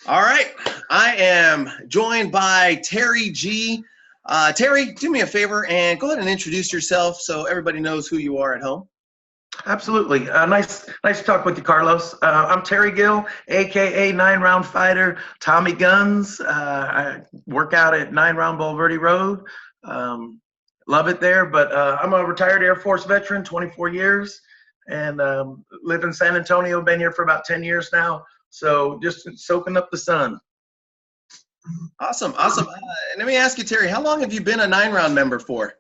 All right, I am joined by Terry G. Terry, do me a favor and go ahead and introduce yourself so everybody knows who you are at home. Absolutely. Nice to talk with you, Carlos. I'm Terry Gill, aka 9 Round Fighter, Tommy Guns. I work out at 9 Round Bulverde Road. Love it there, but I'm a retired Air Force veteran, 24 years, and live in San Antonio. Been here for about 10 years now, so just soaking up the sun. Awesome, awesome. Let me ask you, Terry, how long have you been a 9 Round member for?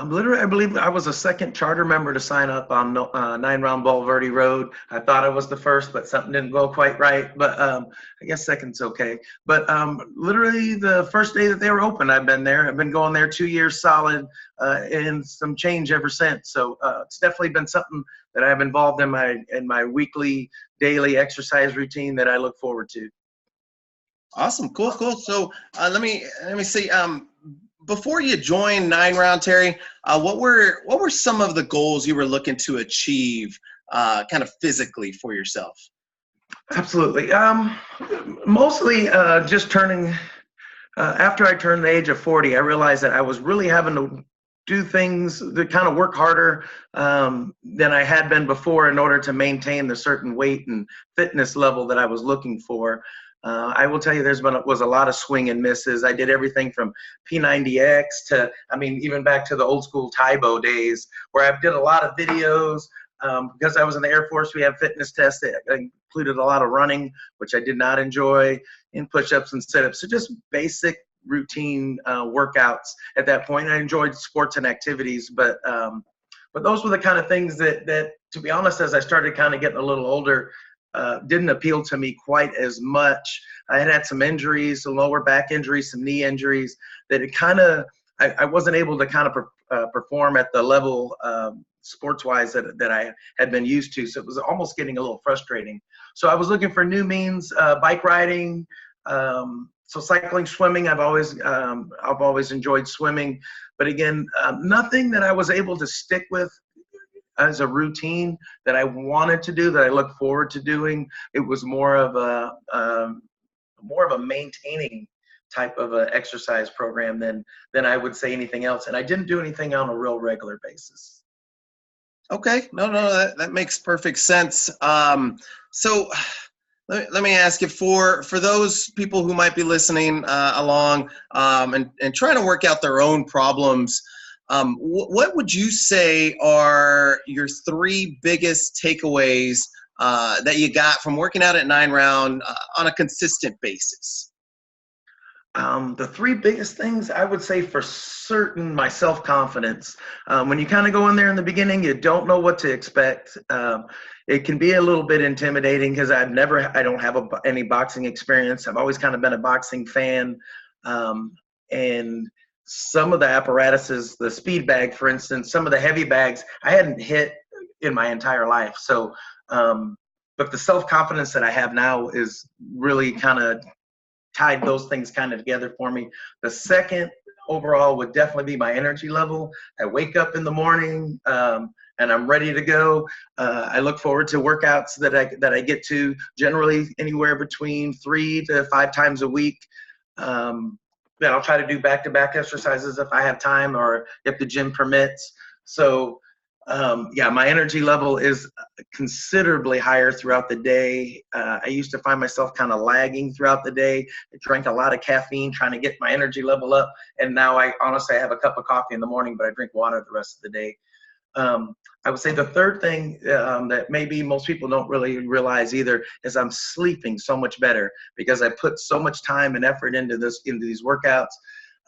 Literally, I believe I was a second charter member to sign up on 9 Round Bulverde Road. I thought I was the first, but something didn't go quite right. But I guess second's okay. But literally, the first day that they were open, I've been there. I've been going there 2 years solid, and some change ever since. So it's definitely been something that I've involved in my weekly, daily exercise routine that I look forward to. Awesome, cool, cool. So let me see. Before you joined 9 Round, Terry, what were some of the goals you were looking to achieve, kind of physically for yourself? Absolutely. Mostly just turning. After I turned the age of 40, I realized that I was really having to do things that kind of work harder than I had been before in order to maintain the certain weight and fitness level that I was looking for. I will tell you, was a lot of swing and misses. I did everything from P90X to, even back to the old school Tybo days, where I did a lot of videos. Because I was in the Air Force, we have fitness tests that included a lot of running, which I did not enjoy, and push-ups and sit-ups. So just basic routine workouts at that point. I enjoyed sports and activities, but those were the kind of things that, to be honest, as I started kind of getting a little older, didn't appeal to me quite as much. I had some injuries, some lower back injuries, some knee injuries that it kind of, I wasn't able to kind of perform at the level sports-wise that I had been used to. So it was almost getting a little frustrating. So I was looking for new means, bike riding, so cycling, swimming. I've always enjoyed swimming, but again, nothing that I was able to stick with as a routine that I wanted to do, that I look forward to doing. It was more of a maintaining type of a exercise program than I would say anything else. And I didn't do anything on a real regular basis. Okay, no, that makes perfect sense. So let me ask you, for those people who might be listening along and trying to work out their own problems, what would you say are your 3 biggest takeaways that you got from working out at 9 Round on a consistent basis? The 3 biggest things, I would say for certain, my self-confidence. When you kind of go in there in the beginning, you don't know what to expect. It can be a little bit intimidating because I don't have any boxing experience. I've always kind of been a boxing fan. And some of the apparatuses, the speed bag, for instance, some of the heavy bags, I hadn't hit in my entire life. So, but the self-confidence that I have now is really kind of tied those things kind of together for me. The second overall would definitely be my energy level. I wake up in the morning and I'm ready to go. I look forward to workouts that I get to, generally anywhere between 3 to 5 times a week. Then I'll try to do back-to-back exercises if I have time or if the gym permits. So yeah, my energy level is considerably higher throughout the day. I used to find myself kind of lagging throughout the day. I drank a lot of caffeine trying to get my energy level up. And now I honestly have a cup of coffee in the morning, but I drink water the rest of the day. I would say the third thing that maybe most people don't really realize either is I'm sleeping so much better because I put so much time and effort into these workouts.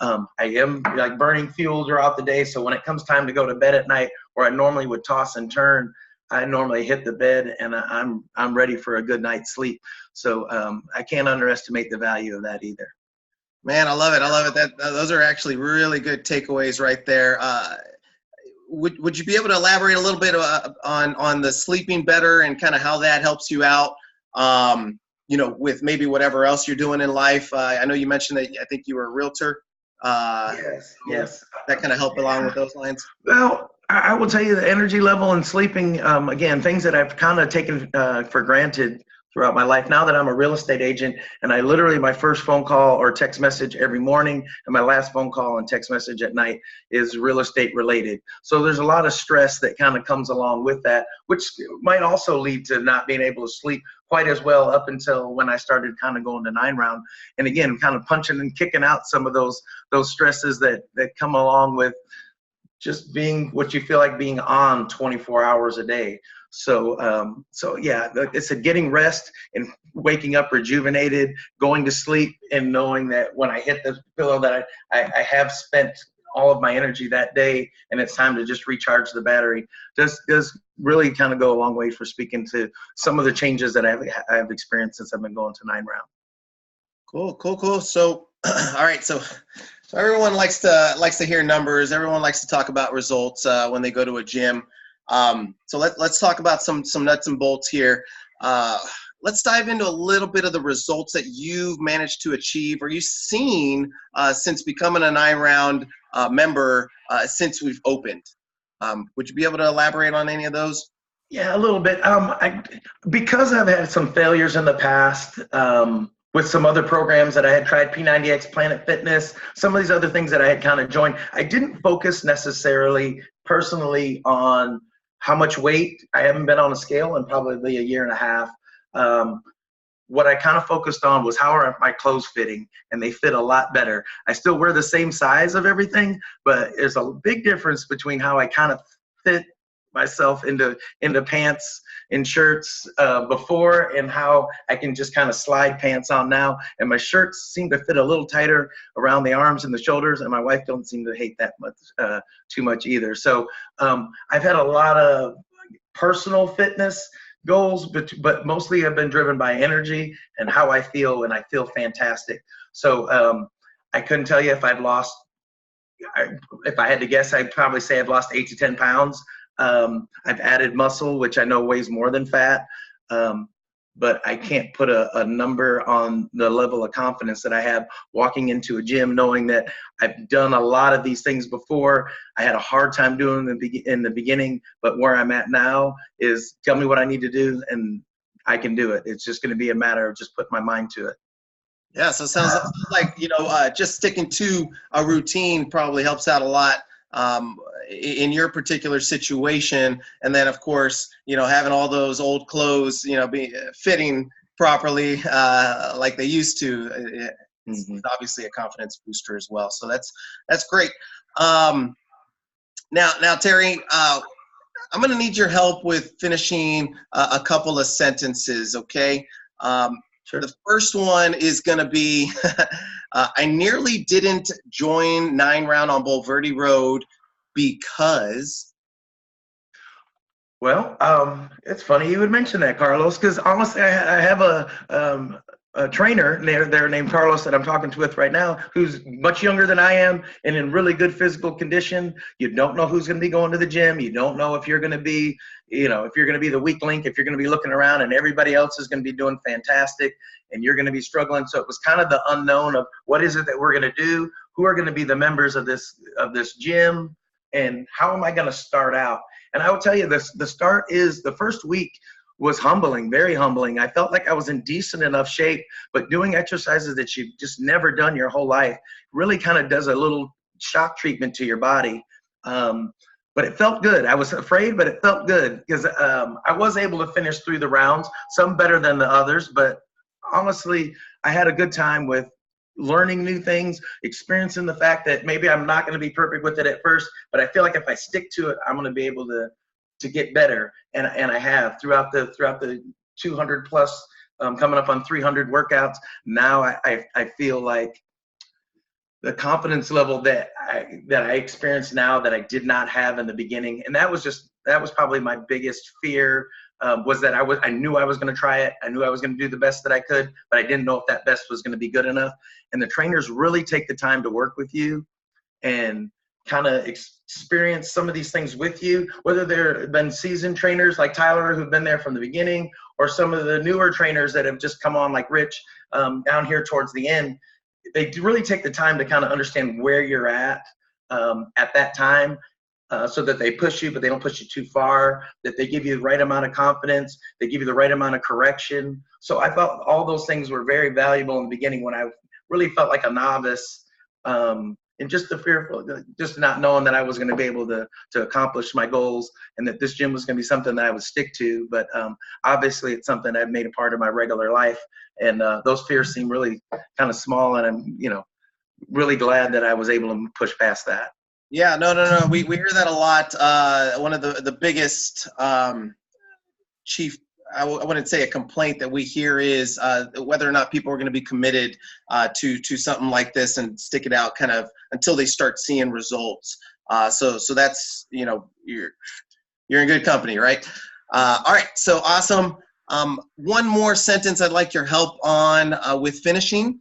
I am like burning fuel throughout the day, so when it comes time to go to bed at night, where I normally would toss and turn, I normally hit the bed and I'm ready for a good night's sleep. So I can't underestimate the value of that either. Man, I love it. I love it. Those are actually really good takeaways right there. Would you be able to elaborate a little bit on the sleeping better and kind of how that helps you out, with maybe whatever else you're doing in life? I know you mentioned that I think you were a realtor. Yes. That kind of help along with those lines? Well, I will tell you the energy level and sleeping, again, things that I've kind of taken for granted throughout my life. Now that I'm a real estate agent, and I literally, my first phone call or text message every morning and my last phone call and text message at night is real estate related. So there's a lot of stress that kind of comes along with that, which might also lead to not being able to sleep quite as well up until when I started kind of going to 9-round. And again, kind of punching and kicking out some of those stresses that come along with just being what you feel like being on 24 hours a day. So, yeah, like I said, getting rest and waking up rejuvenated, going to sleep, and knowing that when I hit the pillow that I have spent all of my energy that day, and it's time to just recharge the battery, does really kind of go a long way for speaking to some of the changes that I've experienced since I've been going to 9-round. Cool. So, all right. So everyone likes to hear numbers. Everyone likes to talk about results when they go to a gym. So let's talk about some nuts and bolts here. Let's dive into a little bit of the results that you've managed to achieve or you've seen since becoming a 9-round member since we've opened. Would you be able to elaborate on any of those? Yeah, a little bit. Because I've had some failures in the past with some other programs that I had tried, P90X, Planet Fitness, some of these other things that I had kind of joined, I didn't focus necessarily personally on how much weight. I haven't been on a scale in probably a year and a half. What I kind of focused on was how are my clothes fitting, and they fit a lot better. I still wear the same size of everything, but there's a big difference between how I kind of fit myself into pants and shirts before, and how I can just kind of slide pants on now. And my shirts seem to fit a little tighter around the arms and the shoulders, and my wife don't seem to hate that much too much either. So I've had a lot of personal fitness goals, but mostly have been driven by energy and how I feel, and I feel fantastic. So I couldn't tell you if I'd lost, if I had to guess, I'd probably say I've lost 8 to 10 pounds. I've added muscle, which I know weighs more than fat, but I can't put a number on the level of confidence that I have walking into a gym, knowing that I've done a lot of these things before. I had a hard time doing them in the beginning, but where I'm at now is tell me what I need to do, and I can do it. It's just going to be a matter of just putting my mind to it. Yeah, so it sounds like, just sticking to a routine probably helps out a lot in your particular situation. And then, of course, having all those old clothes, be fitting properly like they used to. It's obviously a confidence booster as well. So that's great. Now, Terry, I'm going to need your help with finishing a couple of sentences, okay? Sure. The first one is going to be, I nearly didn't join 9-round on Bulverde Rd because. Well, it's funny you would mention that, Carlos, because honestly, I have a trainer there named Carlos that I'm talking with right now, who's much younger than I am and in really good physical condition. You don't know who's going to be going to the gym. You don't know if you're going to be, if you're going to be the weak link, if you're going to be looking around and everybody else is going to be doing fantastic and you're going to be struggling. So it was kind of the unknown of what is it that we're going to do? Who are going to be the members of this gym? And how am I going to start out? And I will tell you this, the first week was humbling, very humbling. I felt like I was in decent enough shape, but doing exercises that you've just never done your whole life really kind of does a little shock treatment to your body. But it felt good. I was afraid, but it felt good because I was able to finish through the rounds, some better than the others. But honestly, I had a good time with learning new things, experiencing the fact that maybe I'm not going to be perfect with it at first, but I feel like if I stick to it, I'm going to be able to get better. And I have throughout the 200 plus, coming up on 300 workouts. Now I feel like the confidence level that I experience now that I did not have in the beginning. And that was probably my biggest fear, was that I knew I was going to try it. I knew I was going to do the best that I could, but I didn't know if that best was going to be good enough. And the trainers really take the time to work with you and kind of experience some of these things with you, whether they've been seasoned trainers like Tyler who've been there from the beginning, or some of the newer trainers that have just come on like Rich down here towards the end. They really take the time to kind of understand where you're at that time so that they push you, but they don't push you too far, that they give you the right amount of confidence, they give you the right amount of correction. So I thought all those things were very valuable in the beginning when I really felt like a novice, and just the fearful, just not knowing that I was going to be able to accomplish my goals, and that this gym was going to be something that I would stick to. But obviously it's something I've made a part of my regular life, and those fears seem really kind of small, and I'm, really glad that I was able to push past that. Yeah, no. We hear that a lot. One of the biggest chief, I wouldn't say a complaint that we hear is whether or not people are going to be committed to something like this and stick it out kind of until they start seeing results. So that's, you're in good company, right? All right, so awesome. One more sentence I'd like your help on with finishing.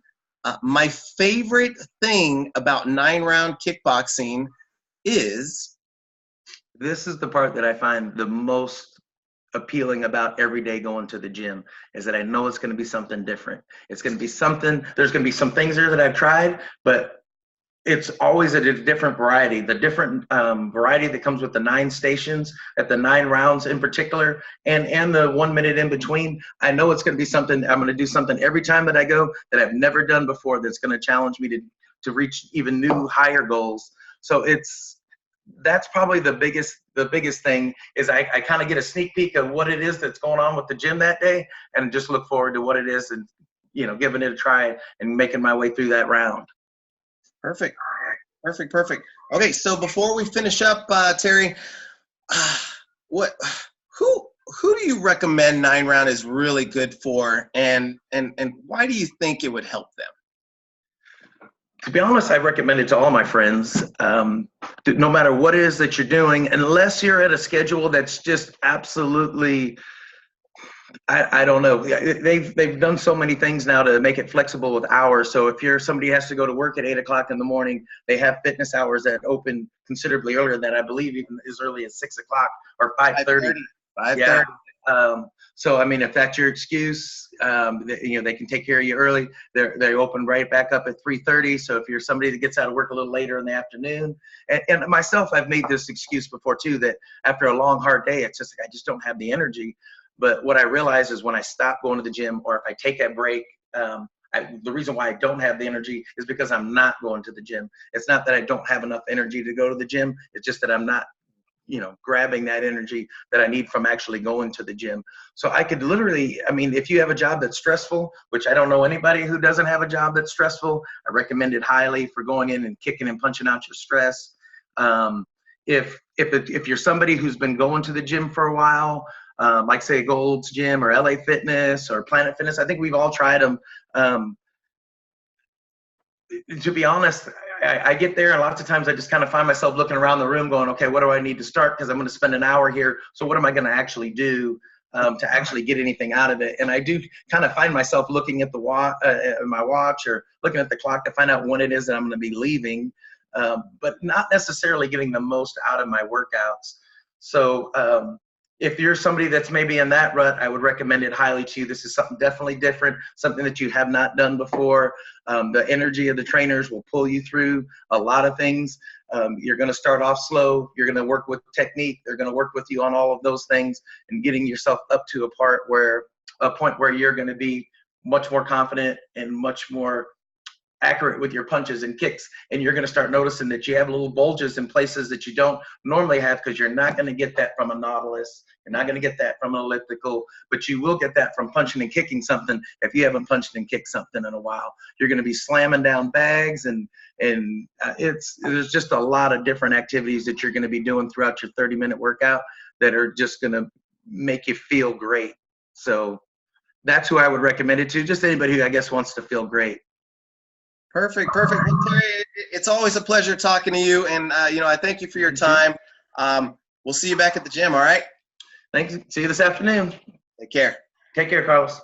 My favorite thing about 9-round kickboxing is? This is the part that I find the most appealing about every day going to the gym, is that I know it's going to be something different. It's going to be something, there's going to be some things there that I've tried, but it's always a different variety. The different variety that comes with the 9 stations, at the 9 rounds in particular, and the 1 minute in between. I know it's going to be something, I'm going to do something every time that I go that I've never done before, that's going to challenge me to reach even new, higher goals. So that's probably the biggest thing, is I kind of get a sneak peek of what it is that's going on with the gym that day, and just look forward to what it is, and giving it a try and making my way through that round. Perfect. Okay, so before we finish up, Terry, who do you recommend 9-round is really good for, and why do you think it would help them? To be honest, I recommend it to all my friends, no matter what it is that you're doing, unless you're at a schedule that's just absolutely, I don't know. They've done so many things now to make it flexible with hours. So if you're somebody who has to go to work at 8 o'clock in the morning, they have fitness hours that open considerably earlier than, I believe, even as early as 6 o'clock or 5:30. 5:30. Yeah. So, I mean, if that's your excuse, they can take care of you early. They open right back up at 3:30. So if you're somebody that gets out of work a little later in the afternoon, and myself, I've made this excuse before too, that after a long, hard day, it's just like I just don't have the energy. But what I realize is when I stop going to the gym, or if I take a break, the reason why I don't have the energy is because I'm not going to the gym. It's not that I don't have enough energy to go to the gym. It's just that I'm not grabbing that energy that I need from actually going to the gym. So I could literally, I mean, if you have a job that's stressful, which I don't know anybody who doesn't have a job that's stressful, I recommend it highly for going in and kicking and punching out your stress. If you're somebody who's been going to the gym for a while, like say Gold's Gym or LA Fitness or Planet Fitness, I think we've all tried them. To be honest, I get there, and lots of times I just kind of find myself looking around the room going, okay, what do I need to start? Because I'm going to spend an hour here. So what am I going to actually do to actually get anything out of it? And I do kind of find myself looking at my watch, or looking at the clock to find out when it is that I'm going to be leaving, but not necessarily getting the most out of my workouts. So if you're somebody that's maybe in that rut, I would recommend it highly to you. This is something definitely different, something that you have not done before. The energy of the trainers will pull you through a lot of things. You're going to start off slow. You're going to work with technique. They're going to work with you on all of those things, and getting yourself up to a point where you're going to be much more confident and much more accurate with your punches and kicks. And you're going to start noticing that you have little bulges in places that you don't normally have, because you're not going to get that from a Nautilus. You're not going to get that from an elliptical, but you will get that from punching and kicking something. If you haven't punched and kicked something in a while, you're going to be slamming down bags, and there's just a lot of different activities that you're going to be doing throughout your 30-minute workout that are just going to make you feel great. So that's who I would recommend it to. Just anybody who, I guess, wants to feel great. Perfect. Well, Terry, it's always a pleasure talking to you, and I thank you for your time. We'll see you back at the gym. All right. Thanks. See you this afternoon. Take care. Take care, Carlos.